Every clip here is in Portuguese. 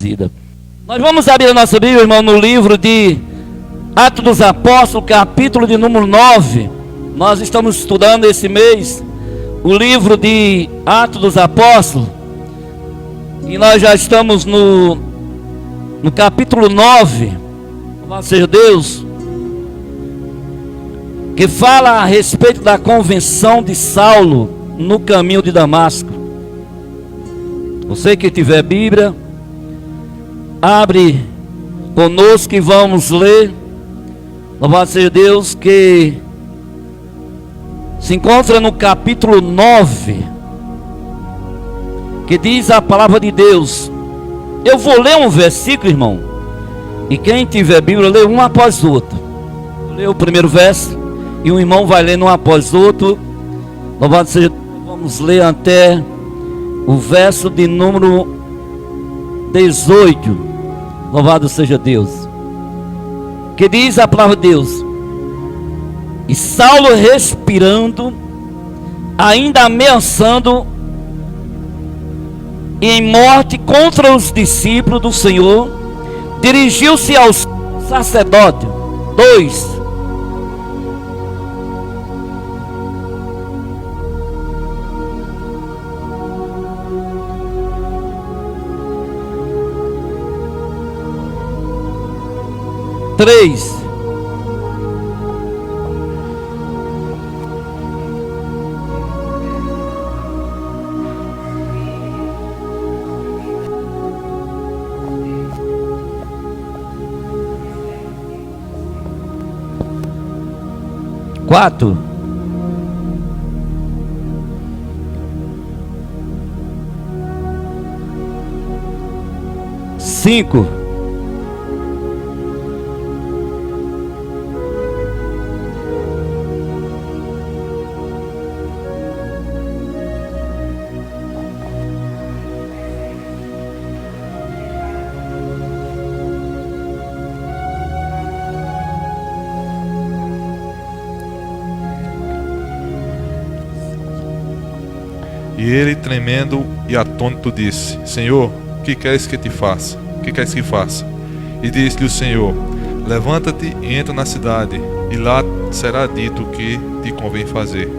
Vida. Nós vamos abrir a nossa Bíblia, irmão, no livro de Atos dos Apóstolos, capítulo de número 9. Nós estamos estudando esse mês o livro de Atos dos Apóstolos, e nós já estamos no capítulo 9. Louvado seja Deus, que fala a respeito da convenção de Saulo no caminho de Damasco. Você que tiver Bíblia, abre conosco e vamos ler. Louvado seja Deus, que se encontra no capítulo 9, que diz a palavra de Deus. Eu vou ler um versículo, irmão, e quem tiver Bíblia, lê um após o outro. Lê o primeiro verso e um irmão vai ler um após o outro. Louvado seja Deus. Vamos ler até o verso de número 18. Louvado seja Deus. Que diz a palavra de Deus: e Saulo, respirando, ainda ameaçando em morte contra os discípulos do Senhor, dirigiu-se aos sacerdotes. 2. Três. Quatro. Cinco. E ele, tremendo e atônito, disse: Senhor, que queres que te faça? Que queres que faça? E disse-lhe o Senhor: levanta-te e entra na cidade, e lá será dito o que te convém fazer.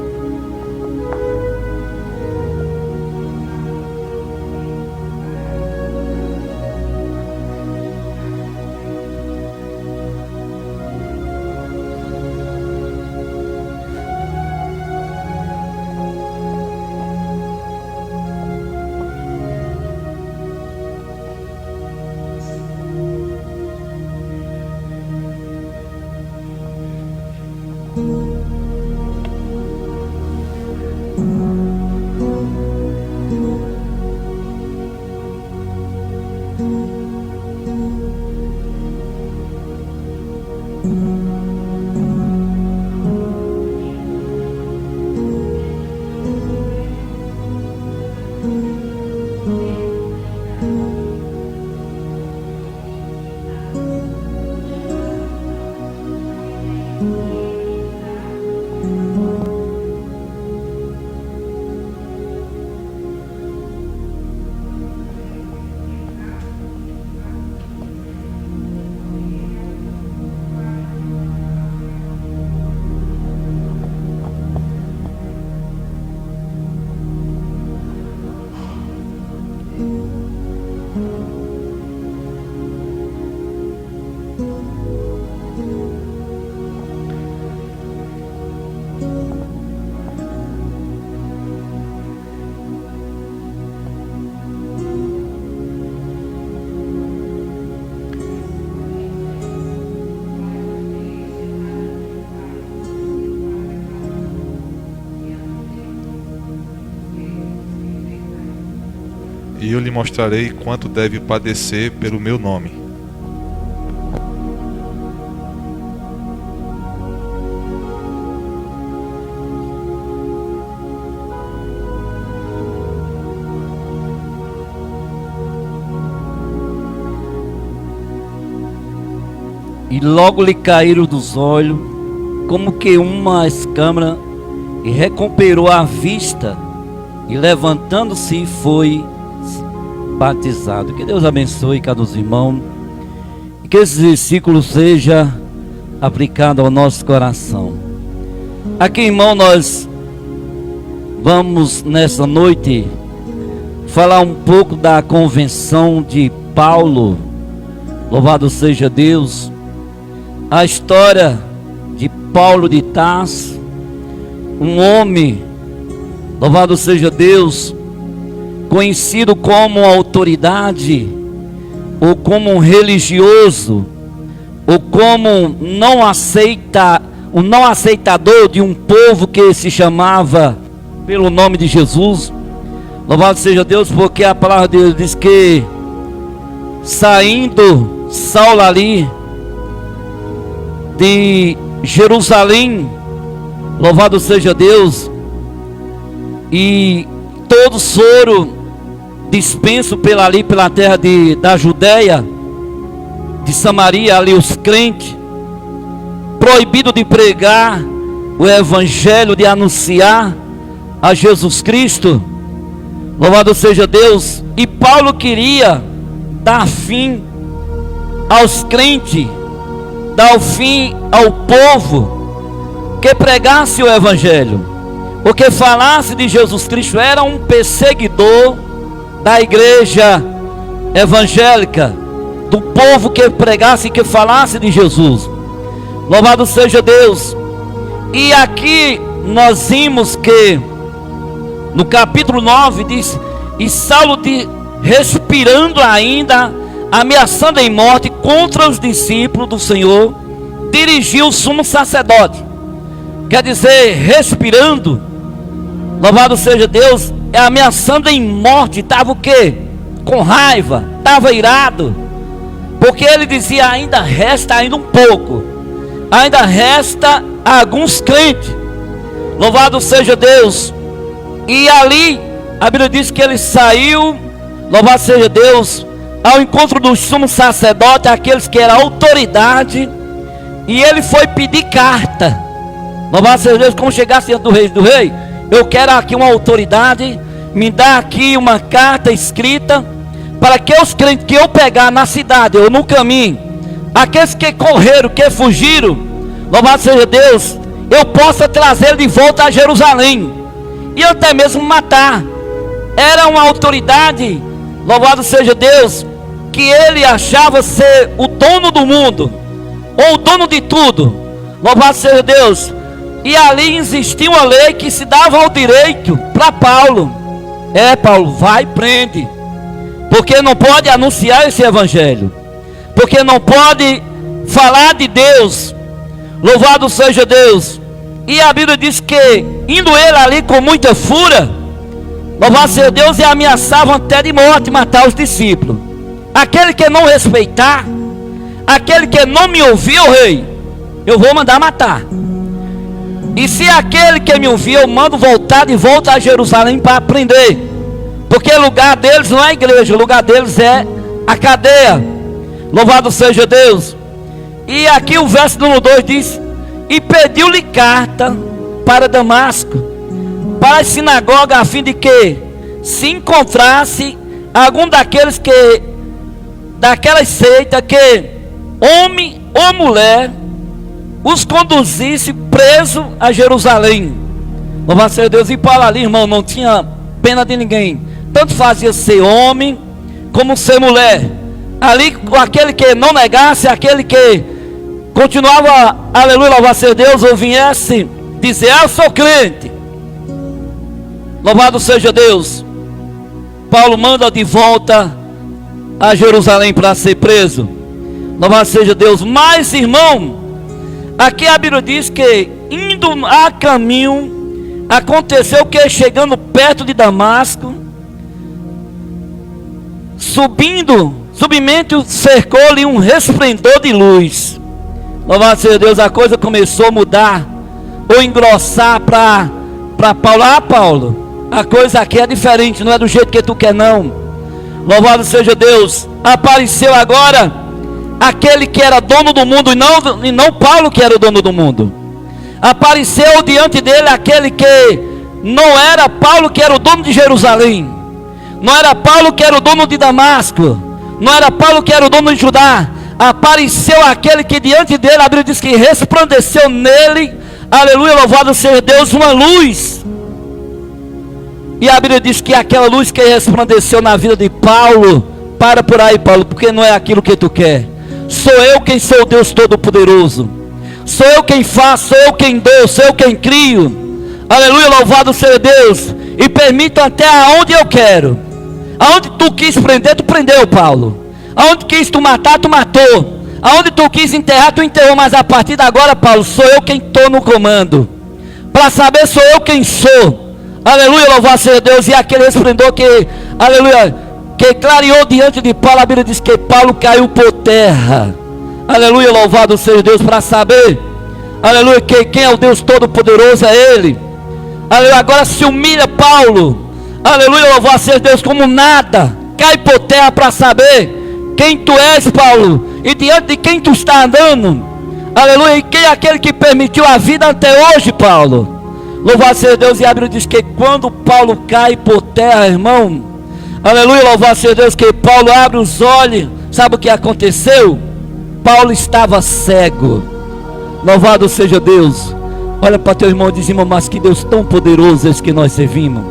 E eu lhe mostrarei quanto deve padecer pelo meu nome. E logo lhe caíram dos olhos como que uma escama, e recuperou a vista, e levantando-se foi batizado. Que Deus abençoe cada um dos irmãos. E que esse versículo seja aplicado ao nosso coração. Aqui, irmão, nós vamos nessa noite falar um pouco da convenção de Paulo. Louvado seja Deus. A história de Paulo de Tarso, um homem, louvado seja Deus, conhecido como autoridade, ou como um religioso, ou como um não aceitador de um povo que se chamava pelo nome de Jesus. Louvado seja Deus, porque a palavra de Deus diz que saindo Saulo ali de Jerusalém, louvado seja Deus, e todos foram dispensos pela terra da Judéia, de Samaria, ali os crentes, proibido de pregar o evangelho, de anunciar a Jesus Cristo. Louvado seja Deus. E Paulo queria dar fim aos crentes, dar fim ao povo que pregasse o evangelho, porque falasse de Jesus Cristo. Era um perseguidor da igreja evangélica, do povo que pregasse e que falasse de Jesus. Louvado seja Deus. E aqui nós vimos que no capítulo 9 diz: e Saulo respirando ainda, ameaçando em morte contra os discípulos do Senhor, dirigiu o sumo sacerdote. Quer dizer, respirando, louvado seja Deus, ameaçando em morte. Estava o quê? Com raiva, estava irado, porque ele dizia: ainda resta um pouco, ainda resta alguns crentes. Louvado seja Deus. E ali a Bíblia diz que ele saiu, louvado seja Deus, ao encontro do sumo sacerdote, aqueles que eram autoridade, e ele foi pedir carta. Louvado seja Deus. Como chegasse diante do rei, eu quero aqui uma autoridade, me dá aqui uma carta escrita, para que os crentes que eu pegar na cidade ou no caminho, aqueles que correram, que fugiram, louvado seja Deus, eu possa trazer de volta a Jerusalém, e até mesmo matar. Era uma autoridade, louvado seja Deus, que ele achava ser o dono do mundo, ou o dono de tudo. Louvado seja Deus. E ali existia uma lei que se dava o direito para Paulo: Paulo, vai e prende, porque não pode anunciar esse evangelho, porque não pode falar de Deus. Louvado seja Deus. E a Bíblia diz que, indo ele ali com muita fúria, louvado seja Deus, e ameaçavam até de morte matar os discípulos. Aquele que não respeitar, aquele que não me ouvir, o rei, eu vou mandar matar. E se aquele que me ouvir, eu mando voltar de volta a Jerusalém para prender, porque o lugar deles não é a igreja, o lugar deles é a cadeia. Louvado seja Deus. E aqui o verso número 2 diz: e pediu-lhe carta para Damasco, para a sinagoga, a fim de que, se encontrasse algum daqueles daquela seita, que homem ou mulher, os conduzisse preso a Jerusalém. Louvado seja Deus. E Paulo ali, irmão, não tinha pena de ninguém, tanto fazia ser homem como ser mulher. Ali, aquele que não negasse, aquele que continuava, aleluia, louvado seja Deus, ou viesse dizer: eu sou crente, louvado seja Deus, Paulo manda de volta a Jerusalém para ser preso. Louvado seja Deus. Mas, irmão, aqui a Bíblia diz que, indo a caminho, aconteceu que, chegando perto de Damasco, submente cercou-lhe um resplendor de luz. Louvado seja Deus. A coisa começou a mudar, ou engrossar para Paulo. Paulo, a coisa aqui é diferente, não é do jeito que tu quer não. Louvado seja Deus. Apareceu agora aquele que era dono do mundo, e não Paulo que era o dono do mundo. Apareceu diante dele aquele que não era Paulo, que era o dono de Jerusalém. Não era Paulo que era o dono de Damasco, não era Paulo que era o dono de Judá. Apareceu aquele que diante dele, a Bíblia diz que resplandeceu nele, aleluia, louvado seja Deus, uma luz. E a Bíblia diz que aquela luz que resplandeceu na vida de Paulo, para por aí, Paulo, porque não é aquilo que tu quer. Sou eu quem sou o Deus Todo-Poderoso, sou eu quem faço, sou eu quem dou, sou eu quem crio, aleluia, louvado seja Deus, e permito até aonde eu quero. Aonde tu quis prender, tu prendeu, Paulo. Aonde quis tu matar, tu matou. Aonde tu quis enterrar, tu enterrou. Mas a partir de agora, Paulo, sou eu quem estou no comando. Para saber, sou eu quem sou. Aleluia, louvado seja Deus. E aquele esplendor que, aleluia, que clareou diante de Paulo, a Bíblia diz que Paulo caiu por terra. Aleluia, louvado seja Deus. Para saber, aleluia, que quem é o Deus Todo-Poderoso é Ele. Aleluia, agora se humilha Paulo. Aleluia, louvado seja Deus, como nada. Cai por terra para saber quem tu és, Paulo, e diante de quem tu está andando. Aleluia, e quem é aquele que permitiu a vida até hoje, Paulo. Louvado seja Deus. E a Bíblia diz que quando Paulo cai por terra, irmão, aleluia, louvado seja Deus, que Paulo abre os olhos. Sabe o que aconteceu? Paulo estava cego. Louvado seja Deus. Olha para teu irmão e diz: irmão, mas que Deus tão poderoso é esse que nós servimos.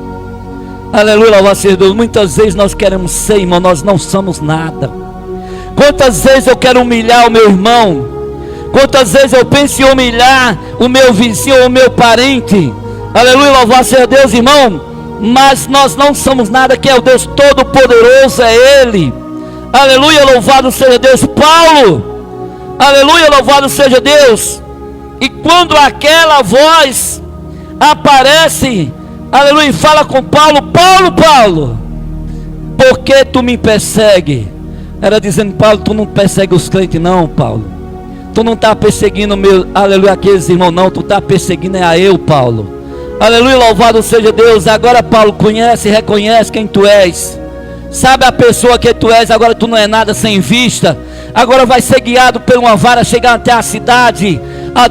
Aleluia, louvado seja Deus. Muitas vezes nós queremos ser, irmão, nós não somos nada. Quantas vezes eu quero humilhar o meu irmão? Quantas vezes eu penso em humilhar o meu vizinho ou o meu parente? Aleluia, louvado seja Deus, irmão. Mas nós não somos nada, que é o Deus Todo-Poderoso, é Ele. Aleluia, louvado seja Deus. Paulo, aleluia, louvado seja Deus. E quando aquela voz aparece, aleluia, fala com Paulo: Paulo, Paulo, por que tu me persegue? Era dizendo: Paulo, tu não persegue os crentes não, Paulo. Tu não está perseguindo meu, aleluia, aqueles irmãos não. Tu está perseguindo é a eu, Paulo. Aleluia, louvado seja Deus. Agora, Paulo, conhece e reconhece quem tu és. Sabe a pessoa que tu és. Agora tu não é nada sem vista. Agora vai ser guiado por uma vara, chegar até a cidade,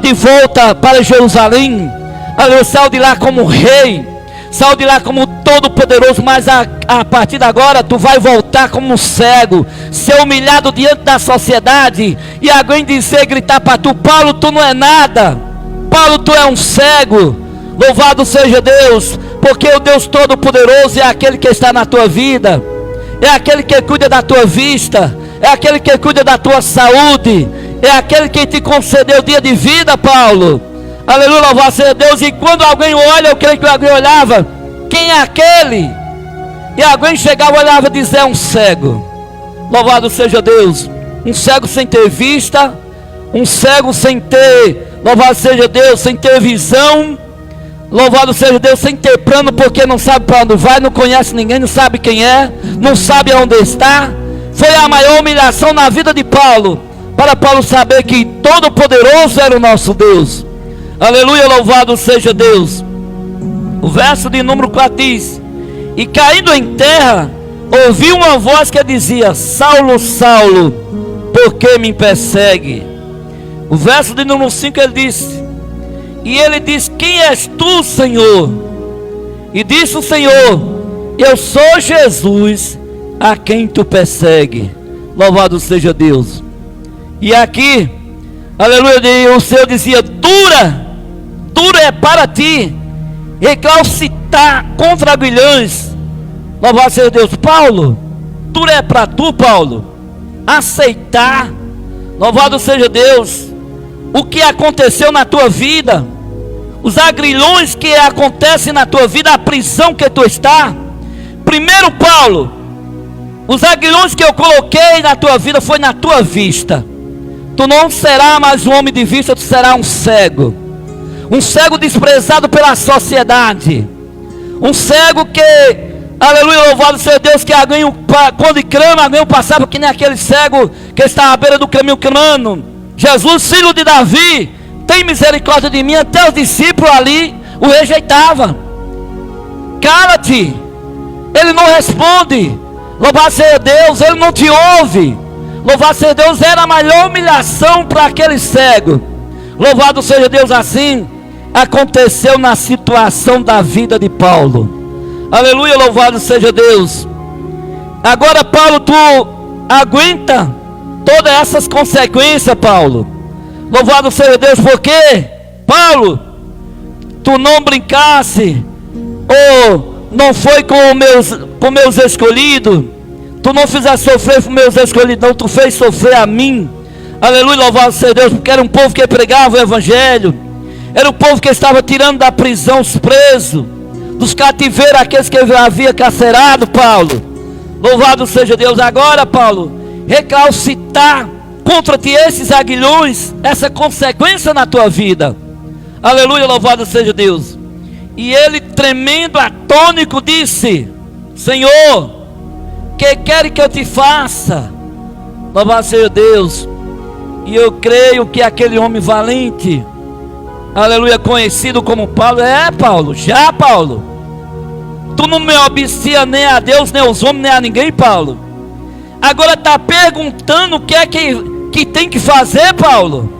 de volta para Jerusalém. Aleluia, saiu de lá como rei, saiu de lá como todo-poderoso. Mas a partir de agora tu vai voltar como um cego, ser humilhado diante da sociedade, e alguém dizer, gritar para tu: Paulo, tu não é nada. Paulo, tu é um cego. Louvado seja Deus, porque o Deus Todo-Poderoso é aquele que está na tua vida, é aquele que cuida da tua vista, é aquele que cuida da tua saúde, é aquele que te concedeu dia de vida, Paulo. Aleluia, louvado seja Deus. E quando alguém olha, eu creio que alguém olhava: quem é aquele? E alguém chegava e olhava e dizia: é um cego. Louvado seja Deus. Um cego sem ter vista, um cego sem ter, louvado seja Deus, sem ter visão. Louvado seja Deus, sem ter plano, porque não sabe para onde vai, não conhece ninguém, não sabe quem é, não sabe aonde está. Foi a maior humilhação na vida de Paulo, para Paulo saber que Todo-Poderoso era o nosso Deus. Aleluia, louvado seja Deus. O verso de número 4 diz: e caindo em terra, ouvi uma voz que dizia: Saulo, Saulo, por que me persegue? O verso de número 5 ele diz: e ele diz: quem és tu, Senhor? E disse o Senhor: eu sou Jesus, a quem tu persegue. Louvado seja Deus. E aqui, aleluia, o Senhor dizia: dura é para ti recalcitar contra aguilhões. Louvado seja Deus. Paulo, dura é para tu, Paulo, aceitar, louvado seja Deus, o que aconteceu na tua vida, os agrilhões que acontecem na tua vida, a prisão que tu está. Primeiro, Paulo, os agrilhões que eu coloquei na tua vida foi na tua vista. Tu não será mais um homem de vista, tu será um cego desprezado pela sociedade, um cego que, aleluia, louvado seja Deus, que alguém, quando clama, alguém passava que nem aquele cego que está à beira do caminho clamando: Jesus, filho de Davi, tem misericórdia de mim. Até os discípulos ali o rejeitavam. Cala-te, ele não responde. Louvado seja Deus, ele não te ouve. Louvado seja Deus, era a maior humilhação para aquele cego. Louvado seja Deus. Assim aconteceu na situação da vida de Paulo. Aleluia, louvado seja Deus. Agora, Paulo, tu aguenta todas essas consequências, Paulo. Louvado seja Deus, porque, Paulo, tu não brincasse, ou não foi com meus escolhidos, tu não fizeste sofrer com meus escolhidos, não, tu fez sofrer a mim. Aleluia, louvado seja Deus, porque era um povo que pregava o evangelho, era um povo que estava tirando da prisão os presos, dos cativeiros aqueles que havia carcerado, Paulo. Louvado seja Deus. Agora, Paulo, recalcitar contra ti esses aguilhões, essa consequência na tua vida. Aleluia, louvado seja Deus. E ele, tremendo, atônico, disse: Senhor, que quer que eu te faça? Louvado seja Deus. E eu creio que aquele homem valente, aleluia, conhecido como Paulo, Paulo, Paulo, tu não me obedecia nem a Deus, nem aos homens, nem a ninguém, Paulo. Agora está perguntando o que é que tem que fazer, Paulo.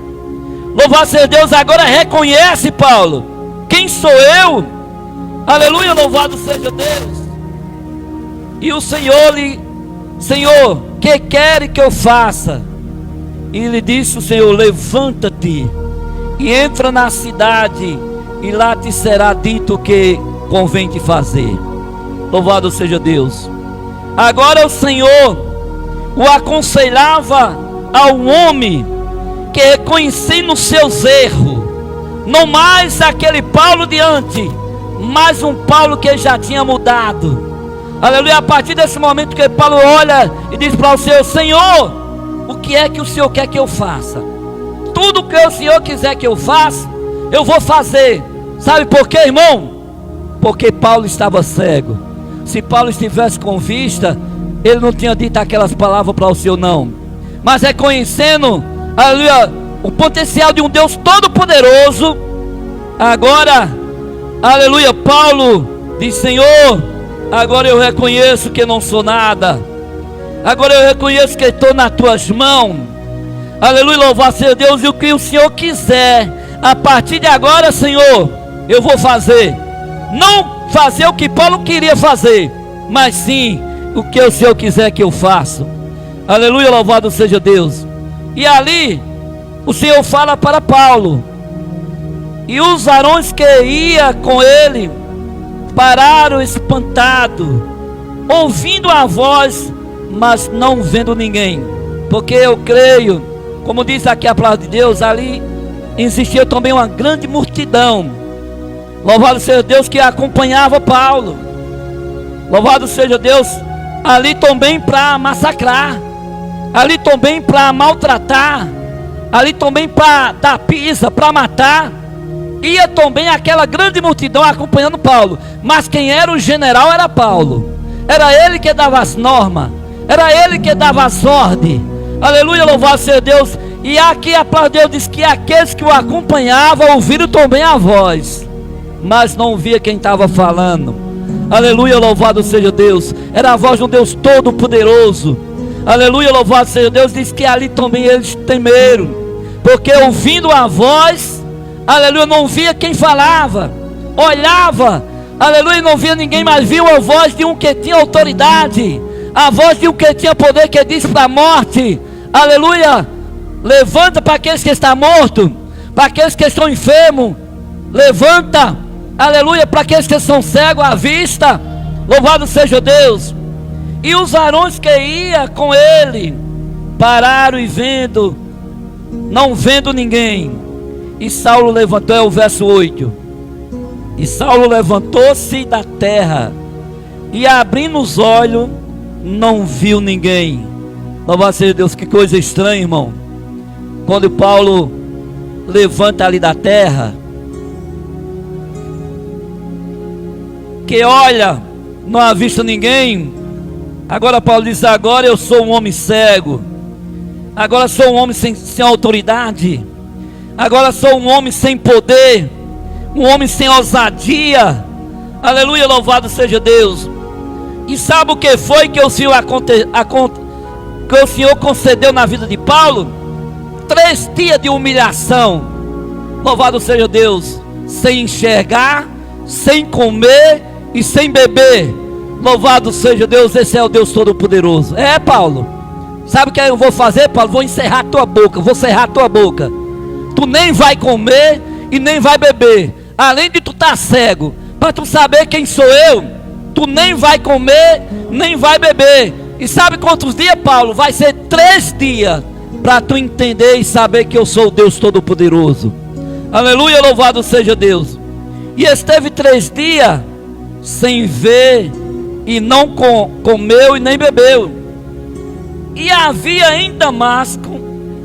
Louvado seja Deus. Agora reconhece, Paulo, quem sou eu? Aleluia, louvado seja Deus. E o Senhor Senhor, que quer que eu faça? E lhe disse o Senhor: levanta-te e entra na cidade, e lá te será dito o que convém te fazer. Louvado seja Deus. Agora o Senhor o aconselhava ao homem que, reconhecendo os seus erros, não mais aquele Paulo de antes, mas um Paulo que já tinha mudado. Aleluia. A partir desse momento que Paulo olha e diz para o Senhor: Senhor, o que é que o Senhor quer que eu faça? Tudo que o Senhor quiser que eu faça, eu vou fazer. Sabe por quê, irmão? Porque Paulo estava cego. Se Paulo estivesse com vista, ele não tinha dito aquelas palavras para o Senhor, não. Mas reconhecendo, aleluia, o potencial de um Deus todo-poderoso, agora, aleluia, Paulo diz: Senhor, agora eu reconheço que não sou nada. Agora eu reconheço que estou nas tuas mãos. Aleluia, louvado seja Deus. E o que o Senhor quiser, a partir de agora, Senhor, eu vou fazer. Não fazer o que Paulo queria fazer, mas sim o que o Senhor quiser que eu faça. Aleluia, louvado seja Deus. E ali o Senhor fala para Paulo, e os varões que iam com ele pararam espantados, ouvindo a voz, mas não vendo ninguém. Porque eu creio, como diz aqui a palavra de Deus, ali existia também uma grande multidão, louvado seja Deus, que acompanhava Paulo. Louvado seja Deus. Ali também para massacrar, ali também para maltratar, ali também para dar pisa, para matar. Ia também aquela grande multidão acompanhando Paulo. Mas quem era o general era Paulo. Era ele que dava as normas, era ele que dava as ordens. Aleluia, louvado seja Deus. E aqui a palavra de Deus diz que aqueles que o acompanhavam ouviram também a voz, mas não via quem estava falando. Aleluia, louvado seja Deus. Era a voz de um Deus todo poderoso. Aleluia, louvado seja Deus. Diz que ali também eles temeram, porque ouvindo a voz, aleluia, não via quem falava. Olhava, aleluia, não via ninguém, mas viu a voz de um que tinha autoridade, a voz de um que tinha poder, que disse para a morte: aleluia, levanta para aqueles que estão mortos, para aqueles que estão enfermos, levanta, aleluia, para aqueles que são cegos à vista. Louvado seja Deus. E os varões que iam com ele pararam e vendo, não vendo ninguém. E Saulo levantou, é o verso 8. E Saulo levantou-se da terra, e abrindo os olhos, não viu ninguém. Louvado seja Deus. Que coisa estranha, irmão. Quando Paulo levanta ali da terra, que olha, não avista ninguém. Agora Paulo diz: agora eu sou um homem cego, agora sou um homem sem autoridade, agora sou um homem sem poder, um homem sem ousadia. Aleluia, louvado seja Deus. E sabe o que foi que o Senhor concedeu na vida de Paulo? 3 dias de humilhação. Louvado seja Deus. Sem enxergar, sem comer e sem beber. Louvado seja Deus, esse é o Deus Todo-Poderoso. É, Paulo, sabe o que eu vou fazer, Paulo? Vou encerrar tua boca, vou cerrar tua boca. Tu nem vai comer e nem vai beber. Além de tu estar cego, para tu saber quem sou eu, tu nem vai comer, nem vai beber. E sabe quantos dias, Paulo? Vai ser 3 dias, para tu entender e saber que eu sou o Deus Todo-Poderoso. Aleluia, louvado seja Deus. E esteve 3 dias sem ver, e não comeu e nem bebeu. E havia em Damasco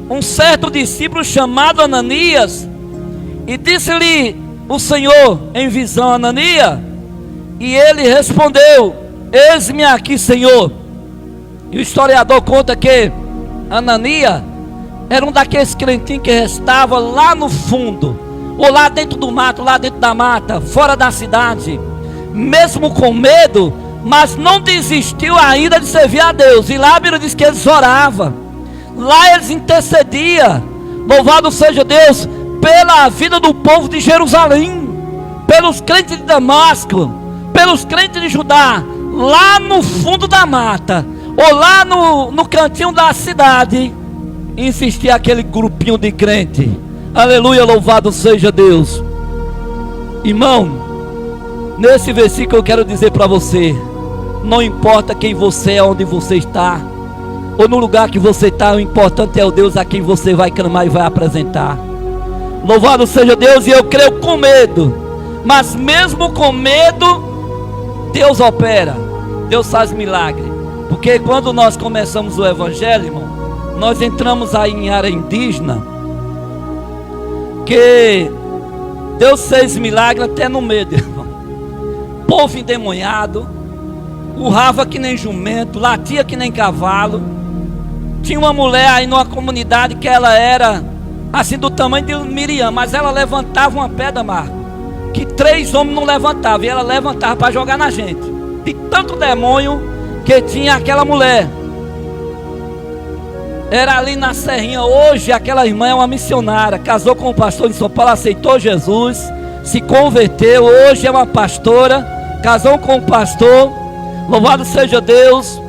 um certo discípulo chamado Ananias, e disse-lhe o Senhor em visão: Ananias. E ele respondeu: eis-me aqui, Senhor. E o historiador conta que Ananias era um daqueles crentinhos que estava lá no fundo, ou lá dentro do mato, lá dentro da mata, fora da cidade, mesmo com medo, mas não desistiu ainda de servir a Deus. E lá a Bíblia diz que eles oravam, lá eles intercediam, louvado seja Deus, pela vida do povo de Jerusalém, pelos crentes de Damasco, pelos crentes de Judá, lá no fundo da mata, ou lá no cantinho da cidade, insistia aquele grupinho de crente. Aleluia, louvado seja Deus. Irmão, nesse versículo eu quero dizer para você: não importa quem você é, onde você está, ou no lugar que você está, o importante é o Deus a quem você vai clamar e vai apresentar. Louvado seja Deus. E eu creio com medo, mas mesmo com medo, Deus opera, Deus faz milagre. Porque quando nós começamos o evangelho, irmão, nós entramos aí em área indígena, que Deus fez milagre até no medo, irmão. Povo endemoniado, urrava que nem jumento, latia que nem cavalo. Tinha uma mulher aí numa comunidade que ela era assim do tamanho de Miriam, mas ela levantava uma pedra, Marco, que 3 homens não levantavam, e ela levantava para jogar na gente, de tanto demônio que tinha aquela mulher. Era ali na Serrinha. Hoje aquela irmã é uma missionária, casou com um pastor de São Paulo, aceitou Jesus, se converteu, hoje é uma pastora, casou com um pastor, louvado seja Deus.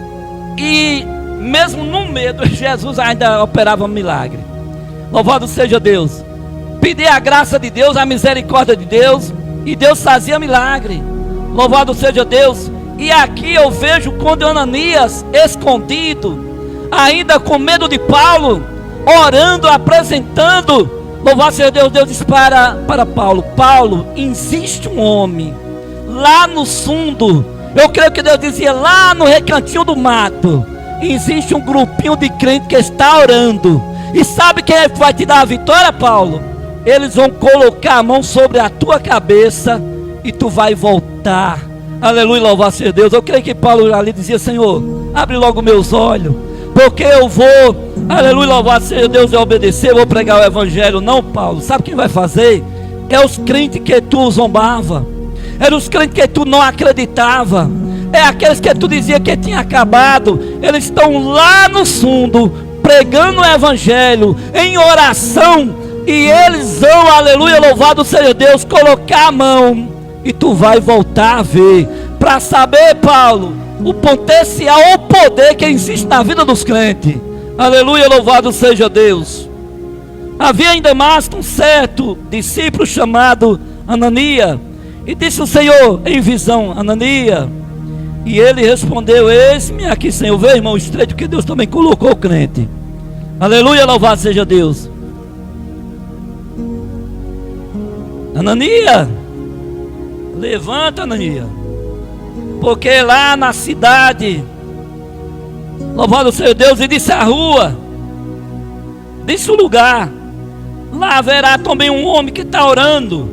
E mesmo no medo, Jesus ainda operava milagre. Louvado seja Deus. Pedir a graça de Deus, a misericórdia de Deus, e Deus fazia milagre. Louvado seja Deus. E aqui eu vejo quando Ananias, escondido, ainda com medo de Paulo, orando, apresentando, louvado seja Deus, Deus disse para Paulo: Paulo, existe um homem lá no fundo. Eu creio que Deus dizia: lá no recantinho do mato existe um grupinho de crentes que está orando. E sabe quem é que vai te dar a vitória, Paulo? Eles vão colocar a mão sobre a tua cabeça e tu vai voltar. Aleluia, louvado seja Deus. Eu creio que Paulo ali dizia: Senhor, abre logo meus olhos, porque eu vou, aleluia, louvado seja Deus, eu obedecer, eu vou pregar o evangelho. Não, Paulo, sabe quem vai fazer? É os crentes que tu zombava, é os crentes que tu não acreditava, é aqueles que tu dizia que tinha acabado. Eles estão lá no fundo, pregando o evangelho, em oração, e eles vão, aleluia, louvado seja Deus, colocar a mão, e tu vai voltar a ver, para saber, Paulo, o potencial, o poder que existe na vida dos crentes. Aleluia, louvado seja Deus. Havia em Damasco um certo discípulo chamado Ananias, e disse o Senhor em visão: Ananias. E ele respondeu: eis-me aqui, Senhor. Vê, irmão, o estreito que Deus também colocou o crente. Aleluia, louvado seja Deus. Ananias, levanta, Ananias, porque lá na cidade, louvado seja Deus, e disse a rua, disse o lugar, lá haverá também um homem que está orando.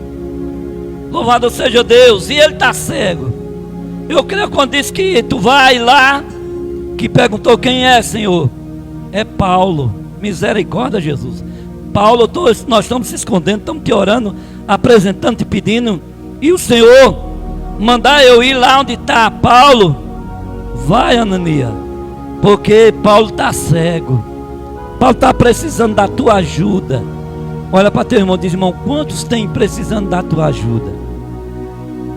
Louvado seja Deus. E ele está cego. Eu creio quando disse que tu vai lá, que perguntou: quem é, Senhor? É Paulo. Misericórdia, Jesus. Paulo, nós estamos se escondendo, estamos te orando, apresentando, te pedindo, e o Senhor mandar eu ir lá onde está Paulo. Vai, Ananias, porque Paulo está cego. Paulo está precisando da tua ajuda. Olha para teu irmão e diz: irmão, quantos tem precisando da tua ajuda?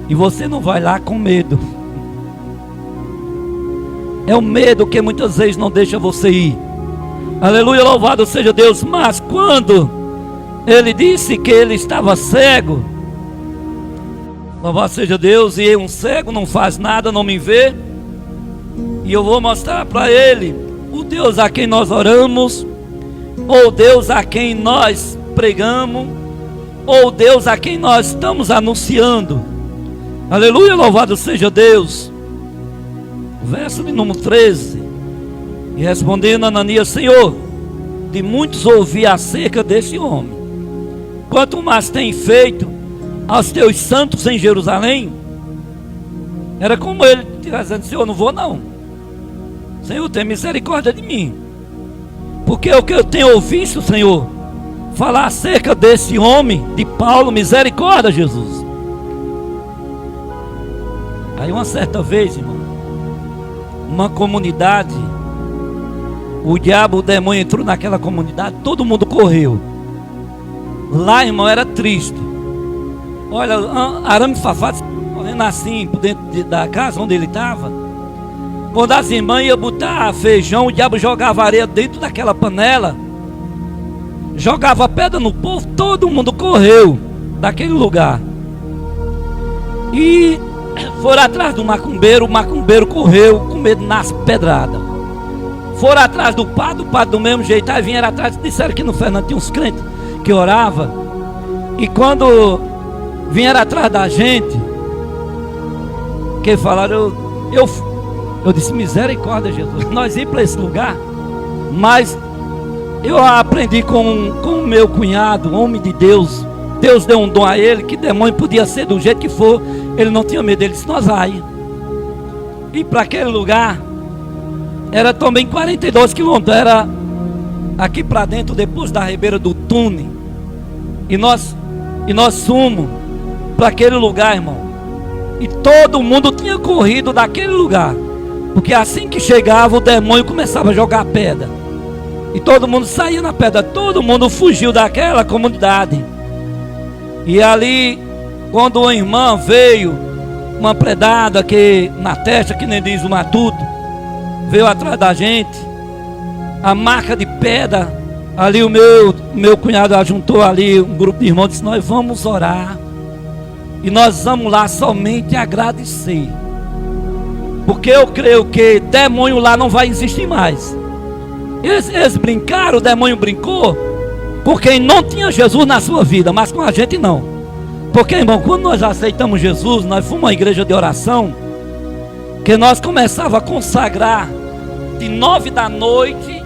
E você não vai lá com medo. É o medo que muitas vezes não deixa você ir. Aleluia, louvado seja Deus. Mas quando ele disse que ele estava cego, louvado seja Deus, e um cego não faz nada, não me vê, e eu vou mostrar para ele o Deus a quem nós oramos, ou Deus a quem nós pregamos, ou Deus a quem nós estamos anunciando. Aleluia, louvado seja Deus. Verso de número 13. E respondendo Ananias: Senhor, de muitos ouvi acerca desse homem, quanto mais tem feito aos teus santos em Jerusalém. Era como ele dizendo: Senhor, não vou não. Senhor, tem misericórdia de mim, porque o que eu tenho ouvido, Senhor, falar acerca desse homem, de Paulo, misericórdia, Jesus. Aí uma certa vez, irmão, uma comunidade, o diabo, o demônio entrou naquela comunidade, todo mundo correu. Lá, irmão, era triste. Olha, arame farpado correndo assim por dentro da casa onde ele estava. Quando as irmãs iam botar feijão, o diabo jogava areia dentro daquela panela, jogava pedra no povo, todo mundo correu daquele lugar. E foram atrás do macumbeiro, o macumbeiro correu com medo nas pedradas. Foram atrás do padre do mesmo jeito. Aí vieram atrás, disseram que no Fernando tinha uns crentes que oravam. E quando vieram atrás da gente, que falaram, eu disse: misericórdia, Jesus, nós íamos para esse lugar. Mas eu aprendi com o meu cunhado, homem de Deus. Deus deu um dom a ele, que demônio podia ser do jeito que for, ele não tinha medo. Ele disse: nós vai. E para aquele lugar era também 42 quilômetros, era aqui para dentro, depois da ribeira do túnel. E nós fomos para aquele lugar, irmão. E todo mundo tinha corrido daquele lugar, porque assim que chegava, o demônio começava a jogar pedra. E todo mundo saía na pedra, todo mundo fugiu daquela comunidade. E ali, quando uma irmã veio, uma predada que na testa, que nem diz o matuto, veio atrás da gente, a marca de pedra, ali o meu cunhado ajuntou ali um grupo de irmãos, disse: nós vamos orar, e nós vamos lá somente agradecer, porque eu creio que demônio lá não vai existir mais. Eles brincaram, o demônio brincou, porque não tinha Jesus na sua vida, mas com a gente não. Porque, irmão, quando nós aceitamos Jesus, nós fomos uma igreja de oração, que nós começávamos a consagrar de 9 da noite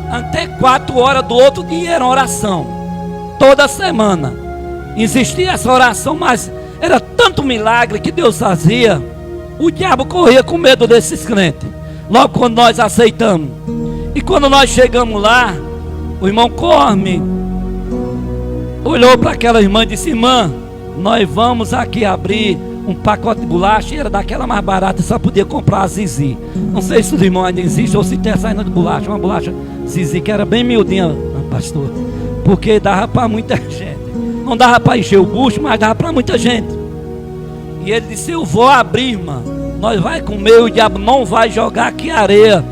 até 4 horas do outro dia, era oração, toda semana existia essa oração. Mas era tanto milagre que Deus fazia, o diabo corria com medo desses crentes, logo quando nós aceitamos. E quando nós chegamos lá, o irmão Corme olhou para aquela irmã e disse: irmã, nós vamos aqui abrir um pacote de bolacha, e era daquela mais barata, só podia comprar a Zizi. Não sei se os irmãos ainda existem ou se tem essa ainda de bolacha, uma bolacha Zizi que era bem miudinha, pastor, porque dava para muita gente. Não dava para encher o bucho, mas dava para muita gente. E ele disse: eu vou abrir, irmã, nós vai comer, o diabo não vai jogar aqui areia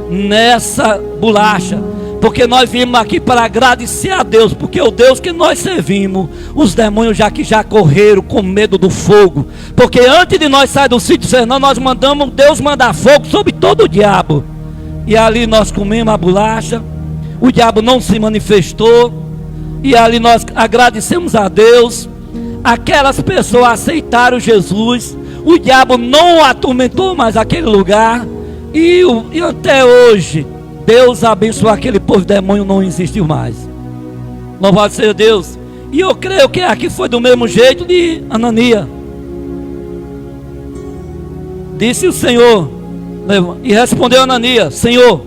nessa bolacha, porque nós viemos aqui para agradecer a Deus, porque o Deus que nós servimos, os demônios já correram com medo do fogo, porque antes de nós sair do sítio Fernando, nós mandamos Deus mandar fogo sobre todo o diabo. E ali nós comemos a bolacha, o diabo não se manifestou, e ali nós agradecemos a Deus. Aquelas pessoas aceitaram Jesus, o diabo não atormentou mais aquele lugar, e até hoje Deus abençoou aquele povo, o demônio não existiu mais. Louvado seja Deus. E eu creio que aqui foi do mesmo jeito de Ananias. Disse o Senhor, e respondeu Ananias: Senhor,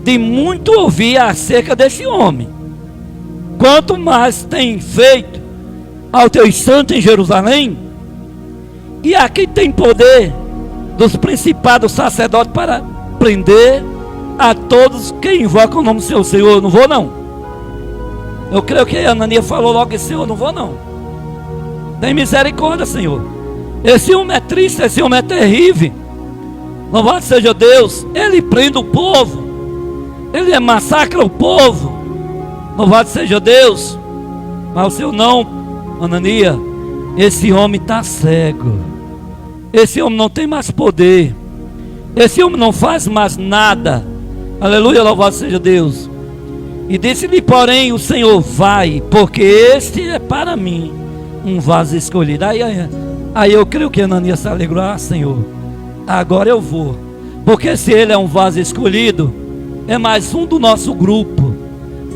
de muito ouvi acerca desse homem, quanto mais tem feito aos teus santos em Jerusalém, e aqui tem poder dos principados sacerdotes para prender a todos que invocam o nome do seu Senhor. Eu não vou não. Eu creio que Ananias falou logo: Senhor, não vou não. Tem misericórdia, Senhor. Esse homem é triste, esse homem é terrível. Louvado seja Deus. Ele prende o povo, ele massacra o povo. Louvado seja Deus. Mas o Senhor não, Ananias, esse homem está cego, esse homem não tem mais poder, esse homem não faz mais nada. Aleluia, louvado seja Deus. E disse-lhe, porém, o Senhor: vai, porque este é para mim um vaso escolhido. Aí eu creio que Ananias se alegrou. Ah, Senhor, agora eu vou, porque se ele é um vaso escolhido, é mais um do nosso grupo,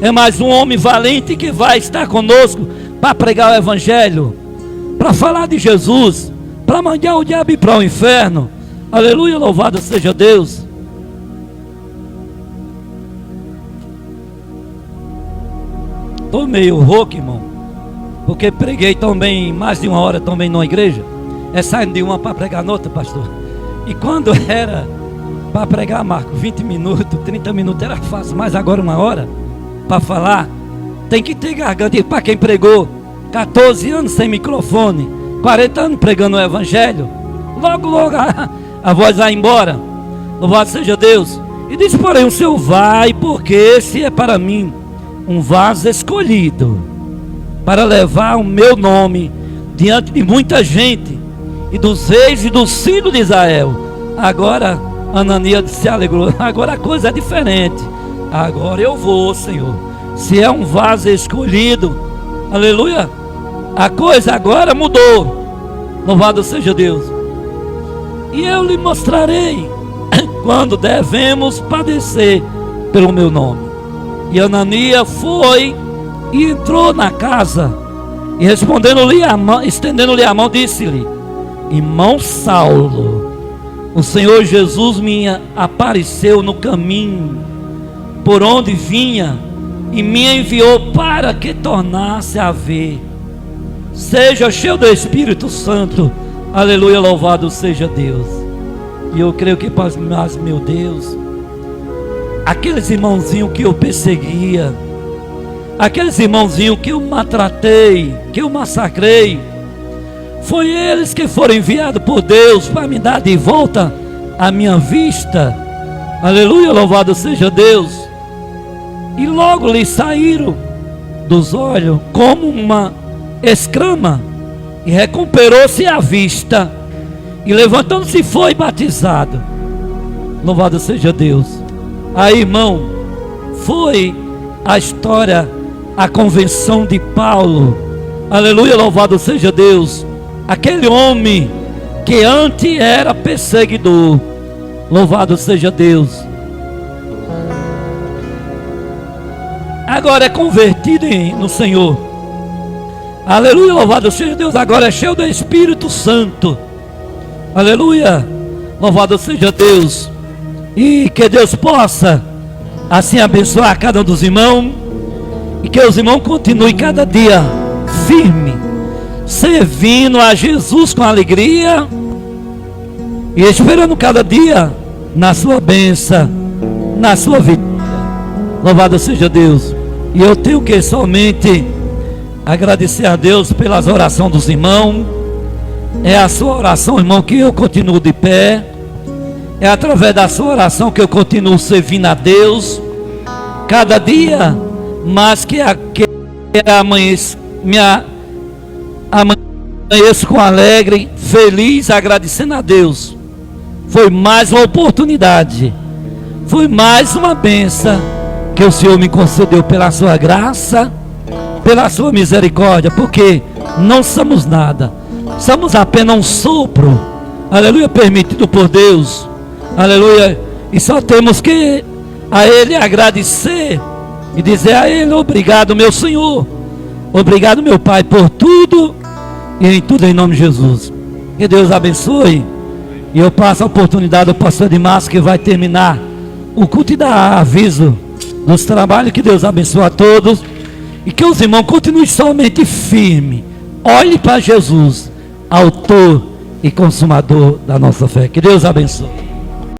é mais um homem valente que vai estar conosco para pregar o evangelho, para falar de Jesus, para mandar o diabo ir para o inferno. Aleluia, louvado seja Deus. Estou meio rouco, irmão, porque preguei também mais de 1 hora também numa igreja. É saindo de uma para pregar noutra, pastor. E quando era para pregar, Marco, 20 minutos, 30 minutos era fácil, mas agora 1 hora para falar, tem que ter garganta. E para quem pregou 14 anos sem microfone, 40 anos pregando o evangelho, logo a voz vai embora. Louvado seja Deus. E disse, porém, o Senhor: vai, porque esse é para mim um vaso escolhido, para levar o meu nome diante de muita gente, e dos reis e dos filhos de Israel. Agora Ananias se alegrou. Agora a coisa é diferente. Agora eu vou, Senhor. Se é um vaso escolhido, aleluia, a coisa agora mudou. Louvado seja Deus. E eu lhe mostrarei quando devemos padecer pelo meu nome. E Ananias foi e entrou na casa, e estendendo-lhe a mão, disse-lhe: irmão Saulo, o Senhor Jesus me apareceu no caminho por onde vinha, e me enviou para que tornasse a ver. Seja cheio do Espírito Santo. Aleluia, louvado seja Deus. E eu creio que, mas meu Deus, aqueles irmãozinhos que eu perseguia, aqueles irmãozinhos que eu maltratei, que eu massacrei, foi eles que foram enviados por Deus para me dar de volta a minha vista. Aleluia, louvado seja Deus. E logo lhe saíram dos olhos como uma escama, e recuperou-se a vista, e levantando-se foi batizado. Louvado seja Deus. Aí, irmão, foi a história, a convenção de Paulo. Aleluia, louvado seja Deus. Aquele homem que antes era perseguidor. Louvado seja Deus. Agora é convertido no Senhor. Aleluia, louvado seja Deus. Agora é cheio do Espírito Santo. Aleluia, louvado seja Deus. E que Deus possa assim abençoar cada um dos irmãos, e que os irmãos continuem cada dia firme, servindo a Jesus com alegria, e esperando cada dia na sua bênção, na sua vida. Louvado seja Deus. E eu tenho que somente agradecer a Deus pelas orações dos irmãos. É a sua oração, irmão, que eu continuo de pé. É através da sua oração que eu continuo servindo a Deus. Cada dia mais que amanheço com alegre, feliz, agradecendo a Deus. Foi mais uma oportunidade, foi mais uma bênção que o Senhor me concedeu pela sua graça, pela sua misericórdia, porque não somos nada, somos apenas um sopro, aleluia, permitido por Deus, aleluia, e só temos que a Ele agradecer e dizer a Ele: obrigado, meu Senhor, obrigado, meu Pai, por tudo e em tudo, em nome de Jesus. Que Deus abençoe. E eu passo a oportunidade ao pastor de Márcio, que vai terminar o culto e dar aviso dos trabalhos. Que Deus abençoe a todos, e que os irmãos continuem somente firmes. Olhe para Jesus, autor e consumador da nossa fé. Que Deus abençoe.